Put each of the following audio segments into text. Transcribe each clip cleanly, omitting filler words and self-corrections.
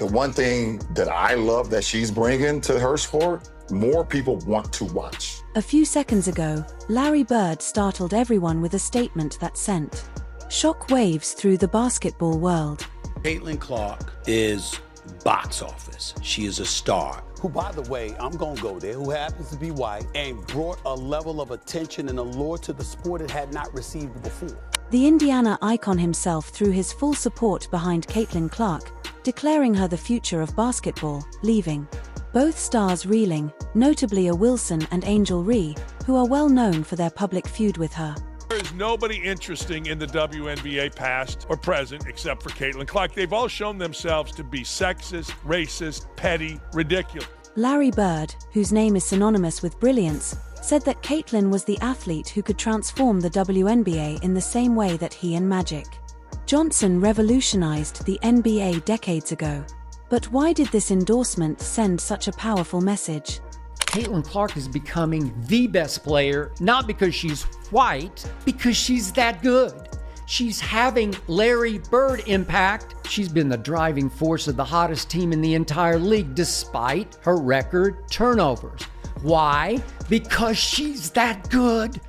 The one thing that I love that she's bringing to her sport, more people want to watch. A few seconds ago, Larry Bird startled everyone with a statement that sent shockwaves through the basketball world. Caitlin Clark is box office. She is a star. Who, by the way, I'm going to go there, who happens to be white and brought a level of attention and allure to the sport it had not received before. The Indiana icon himself threw his full support behind Caitlin Clark, declaring her the future of basketball, leaving both stars reeling, notably A'ja Wilson and Angel Ree, who are well known for their public feud with her. There is nobody interesting in the WNBA past or present except for Caitlin Clark. They've all shown themselves to be sexist, racist, petty, ridiculous. Larry Bird, whose name is synonymous with brilliance, said that Caitlin was the athlete who could transform the WNBA in the same way that he and Magic Johnson revolutionized the NBA decades ago. But why did this endorsement send such a powerful message? Caitlin Clark is becoming the best player, not because she's white, because she's that good. She's having Larry Bird impact. She's been the driving force of the hottest team in the entire league, despite her record turnovers. Why? Because she's that good.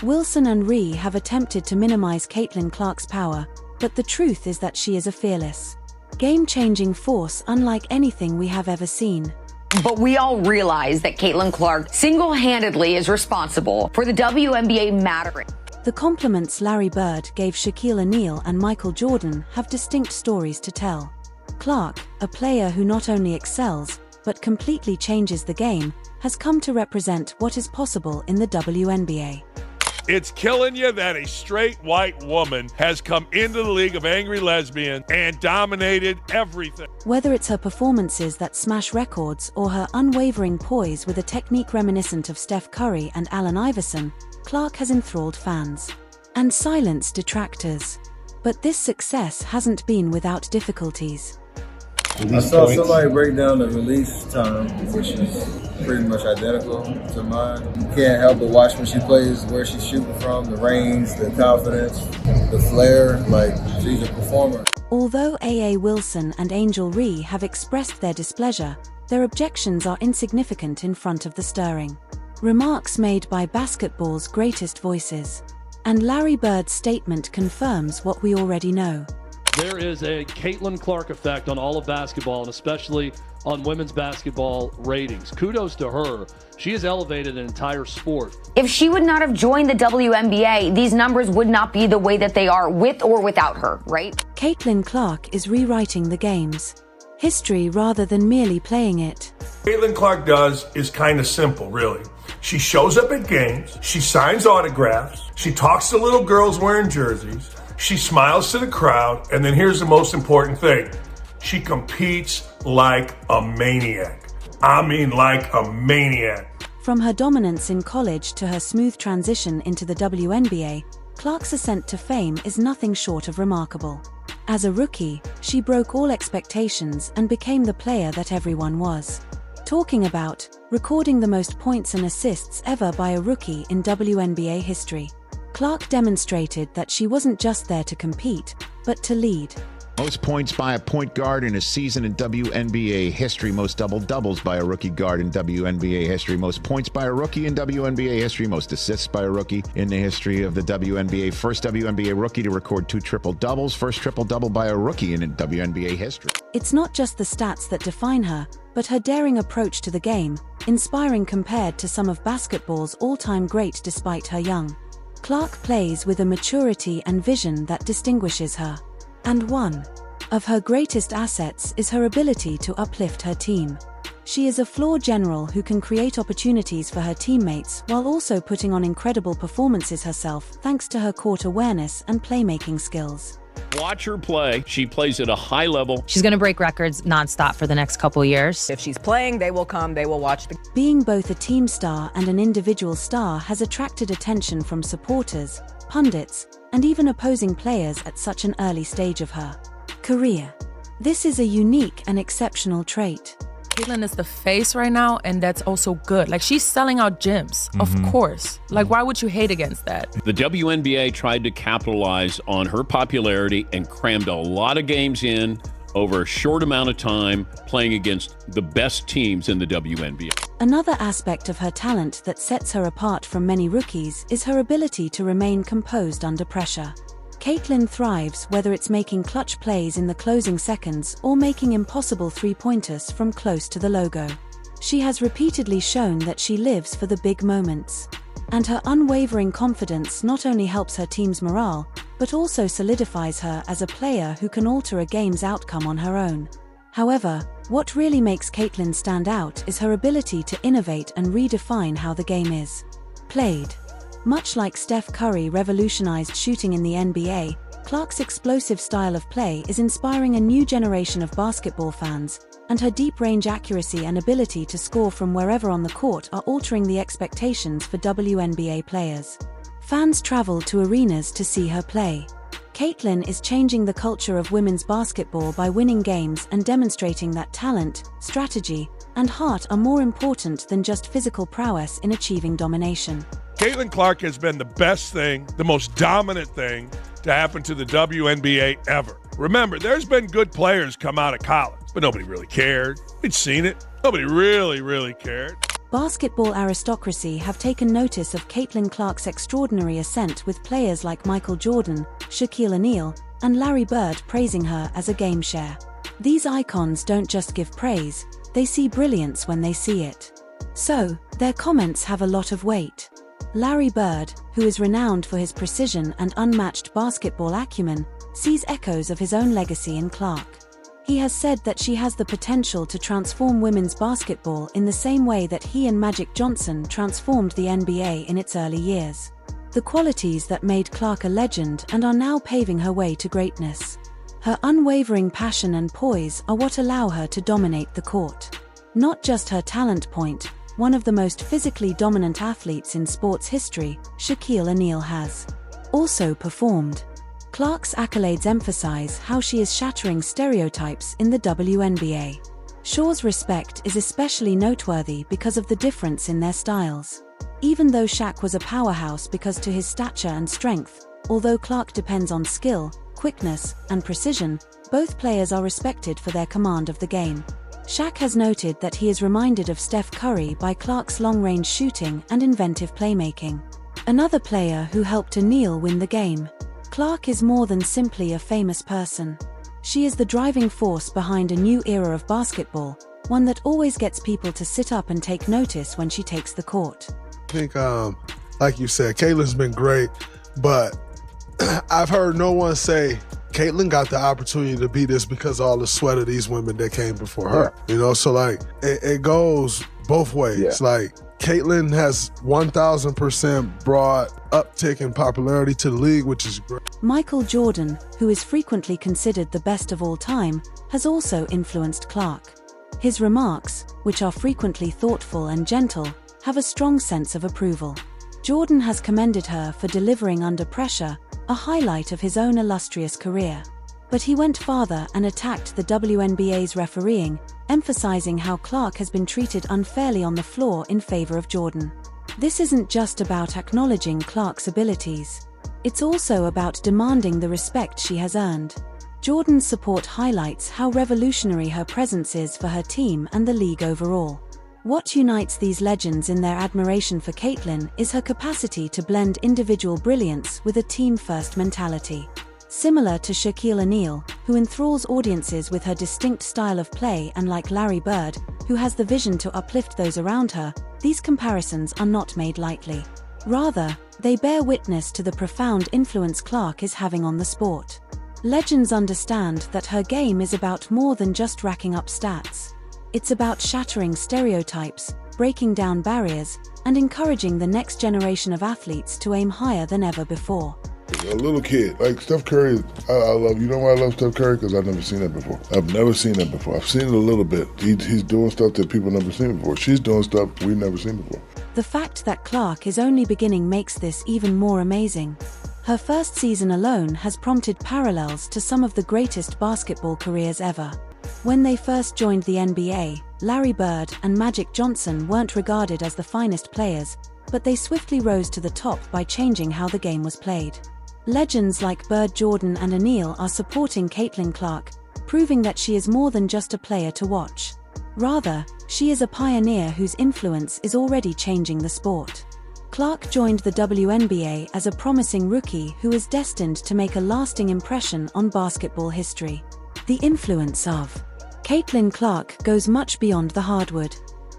Wilson and Ree have attempted to minimize Caitlin Clark's power, but the truth is that she is a fearless, game-changing force unlike anything we have ever seen. But we all realize that Caitlin Clark single-handedly is responsible for the WNBA mattering. The compliments Larry Bird gave Shaquille O'Neal and Michael Jordan have distinct stories to tell. Clark, a player who not only excels, but completely changes the game, has come to represent what is possible in the WNBA. It's killing you that a straight white woman has come into the League of Angry Lesbians and dominated everything. Whether it's her performances that smash records or her unwavering poise with a technique reminiscent of Steph Curry and Allen Iverson, Clark has enthralled fans and silenced detractors. But this success hasn't been without difficulties. I saw somebody break down the release time, which is pretty much identical to mine. You can't help but watch when she plays, where she's shooting from, the range, the confidence, the flair, like she's a performer. Although A'ja Wilson and Angel Ree have expressed their displeasure, their objections are insignificant in front of the stirring remarks made by basketball's greatest voices. And Larry Bird's statement confirms what we already know. There is a Caitlin Clark effect on all of basketball, and especially on women's basketball ratings. Kudos to her. She has elevated an entire sport. If she would not have joined the WNBA, these numbers would not be the way that they are with or without her, right? Caitlin Clark is rewriting the game's history rather than merely playing it. Caitlin Clark does is kind of simple, really. She shows up at games, she signs autographs, she talks to little girls wearing jerseys, she smiles to the crowd, and then here's the most important thing. She competes like a maniac. I mean like a maniac. From her dominance in college to her smooth transition into the WNBA, Clark's ascent to fame is nothing short of remarkable. As a rookie, she broke all expectations and became the player that everyone was talking about, recording the most points and assists ever by a rookie in WNBA history. Clark demonstrated that she wasn't just there to compete, but to lead. Most points by a point guard in a season in WNBA history. Most double-doubles by a rookie guard in WNBA history. Most points by a rookie in WNBA history. Most assists by a rookie in the history of the WNBA. First WNBA rookie to record 2 triple-doubles. First triple-double by a rookie in WNBA history. It's not just the stats that define her, but her daring approach to the game, inspiring compared to some of basketball's all-time great despite her young. Clark plays with a maturity and vision that distinguishes her. And one of her greatest assets is her ability to uplift her team. She is a floor general who can create opportunities for her teammates while also putting on incredible performances herself thanks to her court awareness and playmaking skills. Watch her play. She plays at a high level. She's going to break records nonstop for the next couple years. If she's playing, they will come, they will watch. Being both a team star and an individual star has attracted attention from supporters, pundits, and even opposing players at such an early stage of her career. This is a unique and exceptional trait. Caitlin is the face right now, and that's also good. Like, she's selling out gyms, of course. Like, why would you hate against that? The WNBA tried to capitalize on her popularity and crammed a lot of games in over a short amount of time playing against the best teams in the WNBA. Another aspect of her talent that sets her apart from many rookies is her ability to remain composed under pressure. Caitlin thrives whether it's making clutch plays in the closing seconds or making impossible three-pointers from close to the logo. She has repeatedly shown that she lives for the big moments. And her unwavering confidence not only helps her team's morale, but also solidifies her as a player who can alter a game's outcome on her own. However, what really makes Caitlin stand out is her ability to innovate and redefine how the game is played. Much like Steph Curry revolutionized shooting in the NBA, Clark's explosive style of play is inspiring a new generation of basketball fans, and her deep-range accuracy and ability to score from wherever on the court are altering the expectations for WNBA players. Fans travel to arenas to see her play. Caitlin is changing the culture of women's basketball by winning games and demonstrating that talent, strategy, and heart are more important than just physical prowess in achieving domination. Caitlin Clark has been the best thing, the most dominant thing to happen to the WNBA ever. Remember, there's been good players come out of college, but nobody really cared. We'd seen it. Nobody really cared. Basketball aristocracy have taken notice of Caitlin Clark's extraordinary ascent, with players like Michael Jordan, Shaquille O'Neal, and Larry Bird praising her as a game share. These icons don't just give praise, they see brilliance when they see it. So, their comments have a lot of weight. Larry Bird, who is renowned for his precision and unmatched basketball acumen, sees echoes of his own legacy in Clark. He has said that she has the potential to transform women's basketball in the same way that he and Magic Johnson transformed the NBA in its early years. The qualities that made Clark a legend and are now paving her way to greatness. Her unwavering passion and poise are what allow her to dominate the court. Not just her talent point, one of the most physically dominant athletes in sports history, Shaquille O'Neal has also performed. Clark's accolades emphasize how she is shattering stereotypes in the WNBA. Shaw's respect is especially noteworthy because of the difference in their styles. Even though Shaq was a powerhouse because to his stature and strength, although Clark depends on skill, quickness, and precision, both players are respected for their command of the game. Shaq has noted that he is reminded of Steph Curry by Clark's long-range shooting and inventive playmaking. Another player who helped O'Neal win the game. Clark is more than simply a famous person. She is the driving force behind a new era of basketball, one that always gets people to sit up and take notice when she takes the court. I think, like you said, Caitlin's been great, but I've heard no one say Caitlin got the opportunity to be this because of all the sweat of these women that came before her. You know, so like it goes both ways. Yeah. Like Caitlin has 1,000% brought uptick in popularity to the league, which is great. Michael Jordan, who is frequently considered the best of all time, has also influenced Clark. His remarks, which are frequently thoughtful and gentle, have a strong sense of approval. Jordan has commended her for delivering under pressure, a highlight of his own illustrious career. But he went farther and attacked the WNBA's refereeing, emphasizing how Clark has been treated unfairly on the floor in favor of Jordan. This isn't just about acknowledging Clark's abilities. It's also about demanding the respect she has earned. Jordan's support highlights how revolutionary her presence is for her team and the league overall. What unites these legends in their admiration for Caitlin is her capacity to blend individual brilliance with a team-first mentality. Similar to Shaquille O'Neal, who enthralls audiences with her distinct style of play, and like Larry Bird, who has the vision to uplift those around her, these comparisons are not made lightly. Rather, they bear witness to the profound influence Clark is having on the sport. Legends understand that her game is about more than just racking up stats. It's about shattering stereotypes, breaking down barriers, and encouraging the next generation of athletes to aim higher than ever before. A little kid, like Steph Curry, I love, you know why I love Steph Curry? Because I've never seen that before. I've never seen that before. I've seen it a little bit. He's doing stuff that people never seen before. She's doing stuff we've never seen before. The fact that Clark is only beginning makes this even more amazing. Her first season alone has prompted parallels to some of the greatest basketball careers ever. When they first joined the NBA, Larry Bird and Magic Johnson weren't regarded as the finest players, but they swiftly rose to the top by changing how the game was played. Legends like Bird, Jordan, and O'Neal are supporting Caitlin Clark, proving that she is more than just a player to watch. Rather, she is a pioneer whose influence is already changing the sport. Clark joined the WNBA as a promising rookie who is destined to make a lasting impression on basketball history. The influence of Caitlin Clark goes much beyond the hardwood.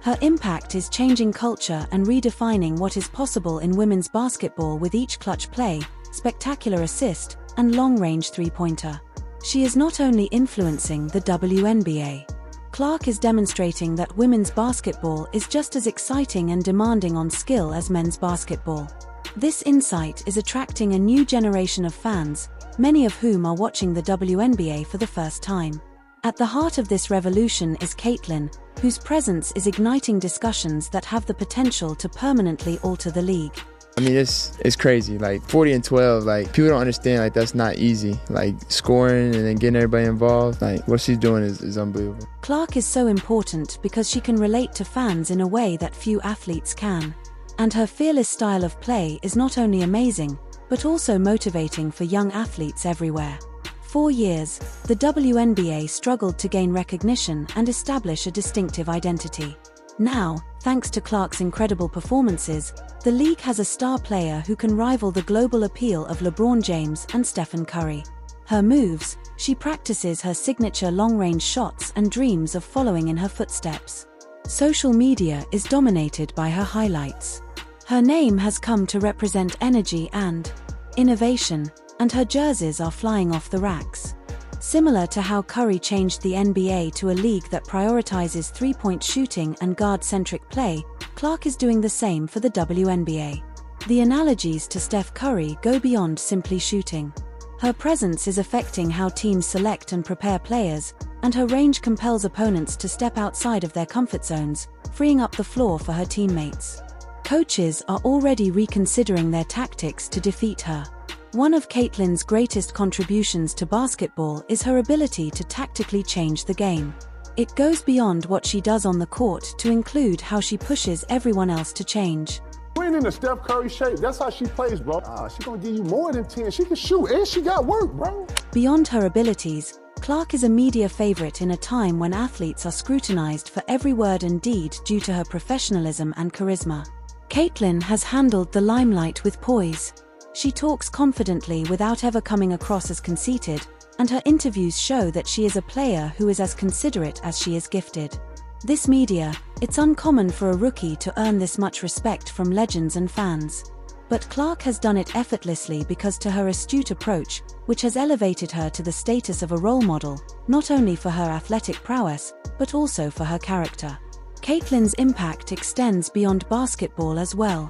Her impact is changing culture and redefining what is possible in women's basketball with each clutch play, spectacular assist, and long-range three-pointer. She is not only influencing the WNBA. Clark is demonstrating that women's basketball is just as exciting and demanding on skill as men's basketball. This insight is attracting a new generation of fans, many of whom are watching the WNBA for the first time. At the heart of this revolution is Caitlin, whose presence is igniting discussions that have the potential to permanently alter the league. I mean, it's crazy. Like 40 and 12, like people don't understand. Like that's not easy. Like scoring and then getting everybody involved. Like what she's doing is unbelievable. Clark is so important because she can relate to fans in a way that few athletes can. And her fearless style of play is not only amazing, but also motivating for young athletes everywhere. For years, the WNBA struggled to gain recognition and establish a distinctive identity. Now, thanks to Clark's incredible performances, the league has a star player who can rival the global appeal of LeBron James and Stephen Curry. Her moves, she practices her signature long-range shots and dreams of following in her footsteps. Social media is dominated by her highlights. Her name has come to represent energy and innovation, and her jerseys are flying off the racks. Similar to how Curry changed the NBA to a league that prioritizes three-point shooting and guard-centric play, Clark is doing the same for the WNBA. The analogies to Steph Curry go beyond simply shooting. Her presence is affecting how teams select and prepare players, and her range compels opponents to step outside of their comfort zones, freeing up the floor for her teammates. Coaches are already reconsidering their tactics to defeat her. One of Caitlin's greatest contributions to basketball is her ability to tactically change the game. It goes beyond what she does on the court to include how she pushes everyone else to change. She ain't in the Steph Curry shape. That's how she plays, bro. She gonna give you more than 10. She can shoot, and she got work, bro. Beyond her abilities, Clark is a media favorite in a time when athletes are scrutinized for every word and deed due to her professionalism and charisma. Caitlin has handled the limelight with poise. She talks confidently without ever coming across as conceited, and her interviews show that she is a player who is as considerate as she is gifted. This media, it's uncommon for a rookie to earn this much respect from legends and fans. But Clark has done it effortlessly because to her astute approach, which has elevated her to the status of a role model, not only for her athletic prowess, but also for her character. Caitlin's impact extends beyond basketball as well.